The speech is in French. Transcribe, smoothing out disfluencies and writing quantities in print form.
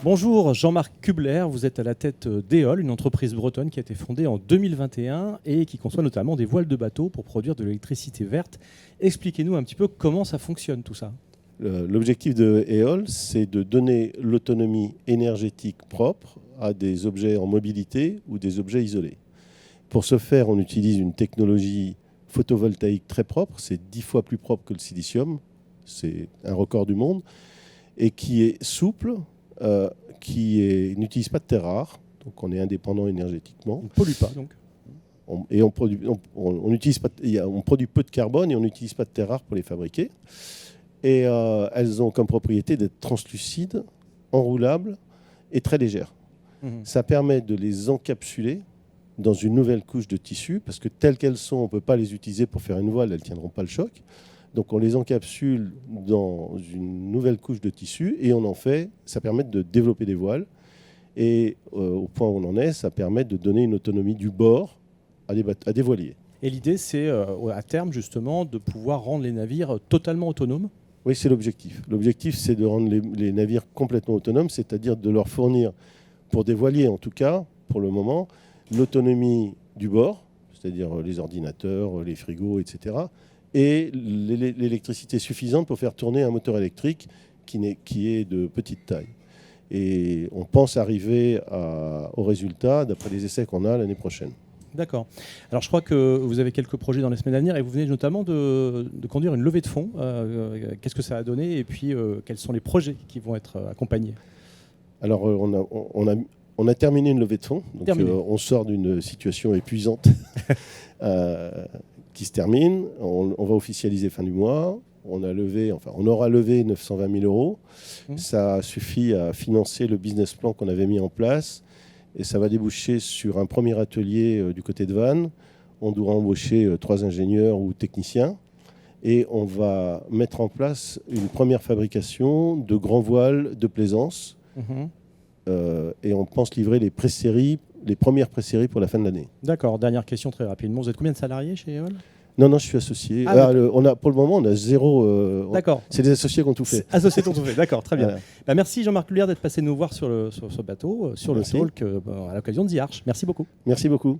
Bonjour Jean-Marc Kubler, vous êtes à la tête d'Eol, une entreprise bretonne qui a été fondée en 2021 et qui conçoit notamment des voiles de bateau pour produire de l'électricité verte. Expliquez-nous un petit peu comment ça fonctionne tout ça. L'objectif de Eol, c'est de donner l'autonomie énergétique propre à des objets en mobilité ou des objets isolés. Pour ce faire, on utilise une technologie photovoltaïque très propre, c'est 10 fois plus propre que le silicium, c'est un record du monde, et qui est souple, n'utilise pas de terres rares, donc on est indépendant énergétiquement. On ne pollue pas donc. On produit peu de carbone et on n'utilise pas de terres rares pour les fabriquer. Et elles ont comme propriété d'être translucides, enroulables et très légères. Ça permet de les encapsuler dans une nouvelle couche de tissu, parce que telles qu'elles sont, on ne peut pas les utiliser pour faire une voile, elles ne tiendront pas le choc. Donc on les encapsule dans une nouvelle couche de tissu et ça permet de développer des voiles. Et au point où on en est, ça permet de donner une autonomie du bord à des voiliers. Et l'idée, c'est à terme justement de pouvoir rendre les navires totalement autonomes. Oui, c'est l'objectif. L'objectif, c'est de rendre les navires complètement autonomes, c'est-à-dire de leur fournir, pour des voiliers en tout cas, pour le moment, l'autonomie du bord, c'est-à-dire les ordinateurs, les frigos, etc., et l'électricité suffisante pour faire tourner un moteur électrique qui est de petite taille. Et on pense arriver au résultat d'après les essais qu'on a l'année prochaine. D'accord. Alors je crois que vous avez quelques projets dans les semaines à venir et vous venez notamment de conduire une levée de fonds. Qu'est-ce que ça a donné et puis quels sont les projets qui vont être accompagnés? Alors on a terminé une levée de fonds. Donc, on sort d'une situation épuisante qui se termine. On va officialiser fin du mois. On aura levé 920 000 euros. Ça suffit à financer le business plan qu'on avait mis en place. Et ça va déboucher sur un premier atelier du côté de Vannes. On doit embaucher 3 ingénieurs ou techniciens. Et on va mettre en place une première fabrication de grands voiles de plaisance. Et on pense livrer les premières pré-séries pour la fin de l'année. D'accord. Dernière question très rapidement. Vous êtes combien de salariés chez Eol ? Non, je suis associé. Pour le moment, on a 0. D'accord. C'est des associés qui ont tout fait. Associés qui ont tout fait, d'accord, très bien. Voilà. Merci Jean-Marc Kubler d'être passé nous voir sur ce bateau, sur le talk, à l'occasion de The Arch. Merci beaucoup. Merci beaucoup.